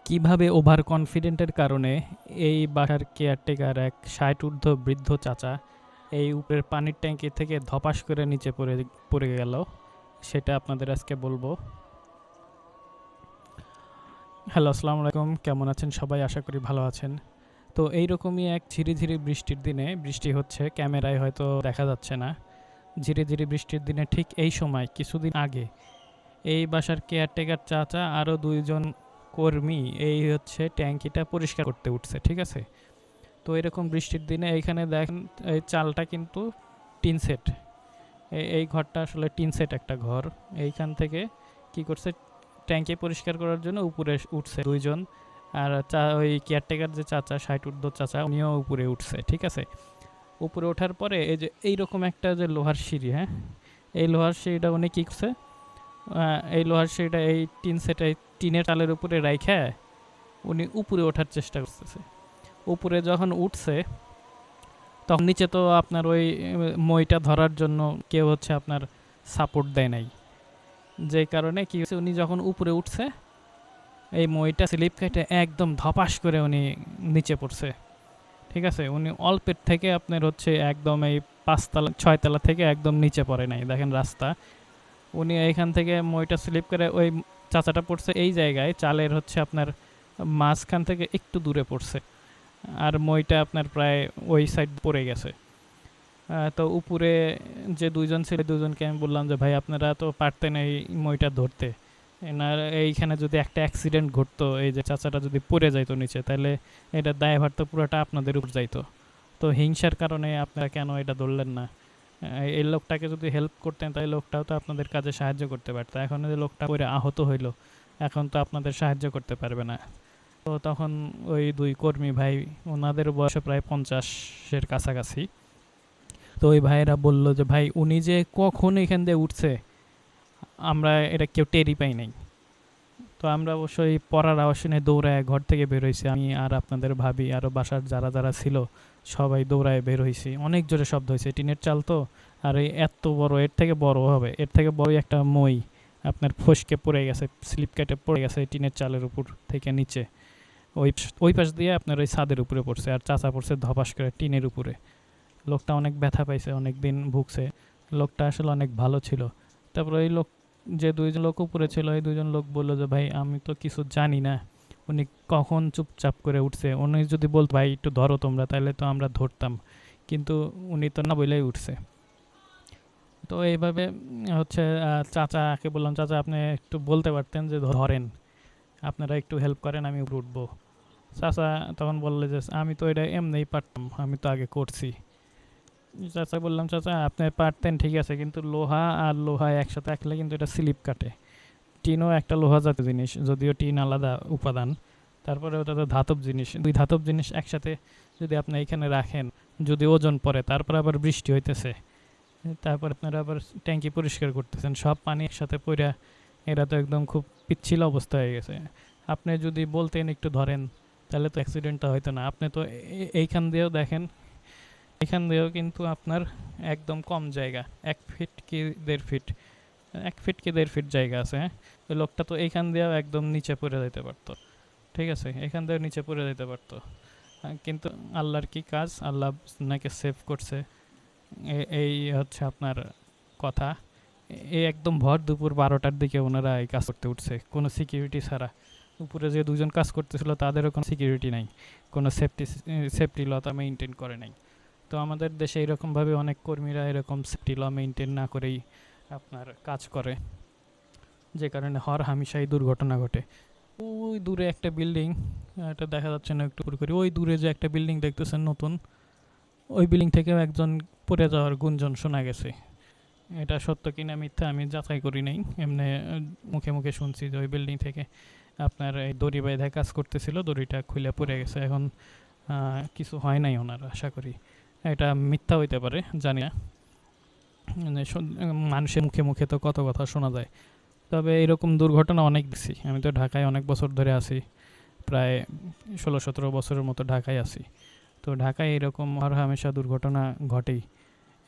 কিভাবে ওভার কনফিডেন্টের কারণে এই বাসার কেয়ারটেকার এক ৬০ ঊর্ধ্ব বৃদ্ধ চাচা এই উপরের পানির ট্যাঙ্কি থেকে ধপাস করে নিচে পড়ে গেল, সেটা আপনাদের আজকে বলবো। হ্যালো, আসসালামু আলাইকুম। কেমন আছেন সবাই? আশা করি ভালো আছেন। তো এইরকমই এক ঝিরিঝিরি বৃষ্টির দিনে, বৃষ্টি হচ্ছে, ক্যামেরায় হয়তো দেখা যাচ্ছে না। ঝিরিঝিরি বৃষ্টির দিনে ঠিক এই সময় কিছুদিন আগে এই বাসার কেয়ারটেকার চাচা আরও ২ জন কর্মী এই হচ্ছে ট্যাঙ্কিটা পরিষ্কার করতে উঠছে, ঠিক আছে? তো এরকম বৃষ্টির দিনে এইখানে দেখেন এই চালটা কিন্তু টিন সেট। এই ঘরটা আসলে টিন সেট একটা ঘর। এইখান থেকে কি করছে, ট্যাঙ্কি পরিষ্কার করার জন্য উপরে উঠছে ২ জন। আর ওই কেয়ারটেকার যে চাচা, ৬০ ঊর্ধ্ব চাচা, উনিও উপরে উঠছে, ঠিক আছে? উপরে ওঠার পরে এই যে এইরকম একটা যে লোহার সিঁড়ি, হ্যাঁ, এই লোহার সিঁড়িটা উনি কী করছে, এই লোহার সিঁড়িটা এই টিন সেটে টিনের চালের উপরে রাইখা উনি উপরে ওঠার চেষ্টা করতেছে। উপরে যখন উঠছে তখন নিচে তো আপনার ওই মইটা ধরার জন্য কেউ হচ্ছে আপনার সাপোর্ট দেয় নাই, যে কারণে কি হচ্ছে, উনি যখন উপরে উঠছে এই মইটা স্লিপ কেটে একদম ধপাস করে উনি নিচে পড়ছে, ঠিক আছে? উনি অল্পের থেকে আপনার হচ্ছে একদম এই ৫ তলা ৬ তলা থেকে একদম নিচে পড়ে নাই, দেখেন রাস্তা। উনি এইখান থেকে মইটা স্লিপ করে ওই চাচাটা পড়ছে এই জায়গায়, চালের হচ্ছে আপনার মাঝখান থেকে একটু দূরে পড়ছে, আর মইটা আপনার প্রায় ওই সাইড পড়ে গেছে। তো উপরে যে ২ জন ছিল, ২ জনকে আমি বললাম যে ভাই আপনারা তো পারতেন এই মইটা ধরতে, এনার এইখানে যদি একটা অ্যাক্সিডেন্ট ঘটতো, এই যে চাচাটা যদি পড়ে যাইতো নিচে, তাহলে এটা দায়ভার তো পুরোটা আপনাদের উপর যাইতো। তো হিংসার কারণে আপনারা কেন এটা ধরলেন না? এই লোকটাকে যদি হেল্প করতেন তাহলে লোকটাও তো আপনাদের কাজে সাহায্য করতে পারতো। এখন যে লোকটা পড়ে আহত হইলো, এখন তো আপনাদের সাহায্য করতে পারবে না। তো তখন ওই ২ কর্মী ভাই, ওনাদের বয়স প্রায় ৫০-এর কাছাকাছি। তো ওই ভাইয়েরা বলল যে ভাই উনি যে কখন এখান দিয়ে উঠছে আমরা এটা কেউ টেরই পাই নাই। তো আমরা অবশ্যই পড়ার আওয়াজ শুনে দৌড়ায় ঘর থেকে বের হয়েছি, আমি আর আপনাদের ভাবি আরও বাসার যারা যারা ছিল সবাই দৌড়ায় বের হয়েছি। অনেক জোরে শব্দ হয়েছে, টিনের চাল তো, আর এই এত বড়, এর থেকে বড় হবে, এর থেকে বড়ই একটা মই আপনার ফসকে পড়ে গেছে, স্লিপ কেটে পড়ে গেছে টিনের চালের উপর থেকে নিচে। ওই ওই পাশ দিয়ে আপনার ওই ছাদের উপরে পড়ছে, আর চাচা পড়ছে ধপাস করে টিনের উপরে। লোকটা অনেক ব্যথা পাইছে, অনেক দিন ভুগছে। লোকটা আসলে অনেক ভালো ছিল। তারপর ওই লোক, যে ২ জন লোক উপরে ছিল, এই ২ জন লোক বললো যে ভাই আমি তো কিছু জানি না, উনি কখন চুপচাপ করে উঠছে, উনি যদি বলতো ভাই একটু ধরো তোমরা, তাহলে তো আমরা ধরতাম, কিন্তু উনি তো না বলেই উঠছে। তো এইভাবে হচ্ছে চাচাকে বললাম, চাচা আপনি একটু বলতে পারতেন যে ধরেন, আপনারা একটু হেল্প করেন, আমি উঠবো। চাচা তখন বললে যে আমি তো এটা এমনিই পারতাম, আমি তো আগে করছি। চাচা বললাম, চাচা আপনি পারতেন ঠিক আছে, কিন্তু লোহা আর লোহা একসাথে রাখলে কিন্তু এটা স্লিপ কাটে। টিনও একটা লোহা জাতীয় জিনিস, যদিও টিন আলাদা উপাদান, তারপরে ওটা তো ধাতব জিনিস। ২ ধাতব জিনিস একসাথে যদি আপনি এখানে রাখেন, যদি ওজন পড়ে, তারপর আবার বৃষ্টি হইতেছে, তারপর আপনারা আবার ট্যাঙ্কি পরিষ্কার করতেছেন, সব পানি একসাথে পড়া, এরা তো একদম খুব পিচ্ছিল অবস্থা হয়ে গেছে। আপনি যদি বলতেন একটু ধরেন, তাহলে তো অ্যাক্সিডেন্টটা হয়তো না। আপনি তো এইখান দিয়েও দেখেন, এখান দিয়েও কিন্তু আপনার একদম কম জায়গা, ১ ফিট কি ১.৫ ফিট, ১ ফিট কি ১.৫ ফিট জায়গা আছে, হ্যাঁ? ওই লোকটা তো এইখান দিয়েও একদম নিচে পড়ে যেতে পারতো, ঠিক আছে? এখান দিয়েও নিচে পড়ে যেতে পারতো, কিন্তু আল্লাহর কি কাজ, আল্লাহ নাকি সেভ করছে। এই হচ্ছে আপনার কথা। এই একদম ভর দুপুর ১২টার দিকে ওনারা এই কাজ করতে উঠছে, কোনো সিকিউরিটি ছাড়া। উপরে যে ২ জন কাজ করতেছিল তাদেরও কোনো সিকিউরিটি নাই, কোনো সেফটি ল তা মেনটেন করে নাই। তো আমাদের দেশে এরকমভাবে অনেক কর্মীরা এরকম সেফটি ল মেনটেন না করেই আপনার কাজ করে, যে কারণে হর হামেশাই দুর্ঘটনা ঘটে। ওই দূরে একটা বিল্ডিং, এটা দেখা যাচ্ছে না একটু করে, ওই দূরে যে একটা বিল্ডিং দেখতেছেন নতুন, ওই বিল্ডিং থেকেও একজন পড়ে যাওয়ার গুঞ্জন শোনা গেছে। এটা সত্য কিনা মিথ্যা আমি যাচাই করি নাই, এমনি মুখে মুখে শুনছি যে ওই বিল্ডিং থেকে আপনার এই দড়ি বাইধা কাজ করতেছিল, দড়িটা খুলে পড়ে গেছে। এখন কিছু হয় নাই ওনার, আশা করি। এটা মিথ্যা হইতে পারে, জানি না, মানে মানুষের মুখে মুখে তো কত কথা শোনা যায়। তবে এরকম দুর্ঘটনা অনেক দেখছি, আমি তো ঢাকায় অনেক বছর ধরে আছি, প্রায় ১৬-১৭ বছরের মতো ঢাকায় আছি। তো ঢাকায় এরকম হর হামেশা দুর্ঘটনা ঘটেই।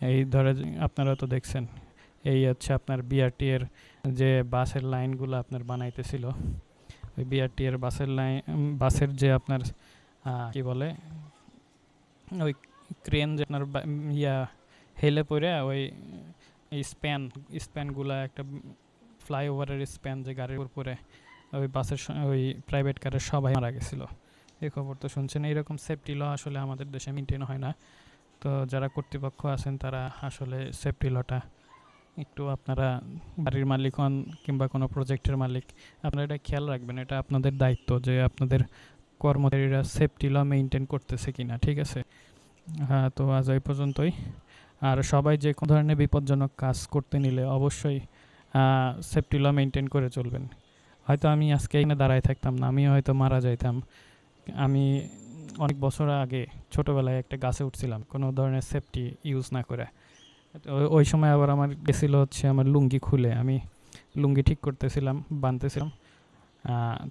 এই ধরে আপনারা তো দেখছেন, এই হচ্ছে আপনার বিআরটি এর যে বাসের লাইনগুলো আপনার বানাইতেছিল, ওই বিআরটি এর বাসের লাইন, বাসের যে আপনার কি বলে ওই ক্রেন যে আপনার ইয়া হেলে পড়ে ওই স্প্যানগুলা একটা ফ্লাইওভারের স্প্যান যে গাড়ির উপর পড়ে ওই বাসের ওই প্রাইভেট কারের সবাই মারা গেছিলো। এই খবর তো শুনছেন। এইরকম সেফটি ল আসলে আমাদের দেশে মেনটেন হয় না। তো যারা কর্তৃপক্ষ আছেন তারা আসলে সেফটি লটা একটু, আপনারা বাড়ির মালিক হন কিংবা কোনো প্রজেক্টের মালিক, আপনারা এটা খেয়াল রাখবেন। এটা আপনাদের দায়িত্ব যে আপনাদের কর্মচারীরা সেফটি ল মেনটেন করতেছে কিনা, ঠিক আছে? হ্যাঁ, তো আজ এই পর্যন্তই। আর সবাই যে কোনো ধরনের বিপজ্জনক কাজ করতে নিলে অবশ্যই সেফটি ল মেনটেন করে চলবেন। হয়তো আমি আজকে এখানে দাঁড়ায় থাকতাম না, আমিও হয়তো মারা যাইতাম। আমি অনেক বছর আগে ছোটোবেলায় একটা গাছে উঠছিলাম কোনো ধরনের সেফটি ইউজ না করে। ওই সময় আবার আমার গেছিলো হচ্ছে আমার লুঙ্গি খুলে, আমি লুঙ্গি ঠিক করতেছিলাম, বাঁধতেছিলাম।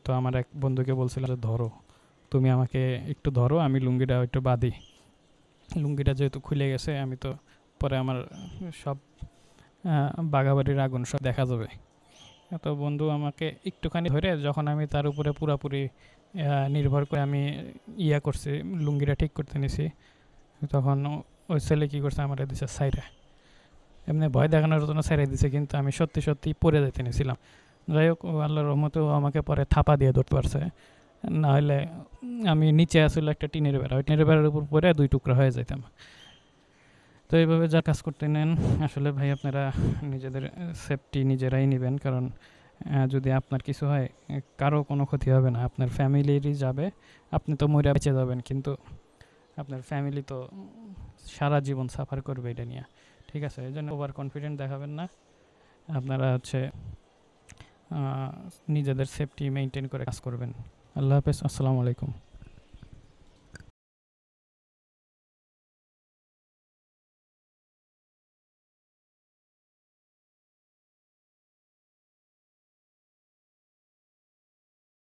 তো আমার এক বন্ধুকে বলছিলাম যে ধরো, তুমি আমাকে একটু ধরো, আমি লুঙ্গিটা একটু বাঁধি। লুঙ্গিটা যেহেতু খুলে গেছে, আমি তো পরে আমার সব বাগাবাড়ির আগুন সব দেখা যাবে। তো বন্ধু আমাকে একটুখানি ধরে, যখন আমি তার উপরে পুরাপুরি নির্ভর করে আমি করছি, লুঙ্গিটা ঠিক করতে নিছি, তখন ওই ছেলে কী করছে, আমার দিছে সাইরা। এমনি ভয় দেখানোর জন্য সাইরা দিছে, কিন্তু আমি সত্যি সত্যি পড়ে যেতে নিয়েছিলাম। যাই হোক, আল্লাহর রহমতেও আমাকে পরে থাপা দিয়ে ধরতে পারছে, না হলে আমি নিচে আসলে একটা টিনের বেড়া, ওই টিনের বেড়ার উপর পরে 2 টুকরা হয়ে যেতাম। তো এইভাবে যা কাজ করতে নেন আসলে ভাই আপনারা নিজেদের সেফটি নিজেরাই নেবেন, কারণ যদি আপনার কিছু হয় কারো কোনো ক্ষতি হবে না, আপনার ফ্যামিলিরই যাবে। আপনি তো মরে বেঁচে যাবেন, কিন্তু আপনার ফ্যামিলি তো সারা জীবন সাফার করবে এটা নিয়ে, ঠিক আছে? এই জন্য ওভার কনফিডেন্ট দেখাবেন না। আপনারা হচ্ছে নিজেদের সেফটি মেনটেন করে কাজ করবেন। আল্লাহ হাফেজ, আসসালামু আলাইকুম।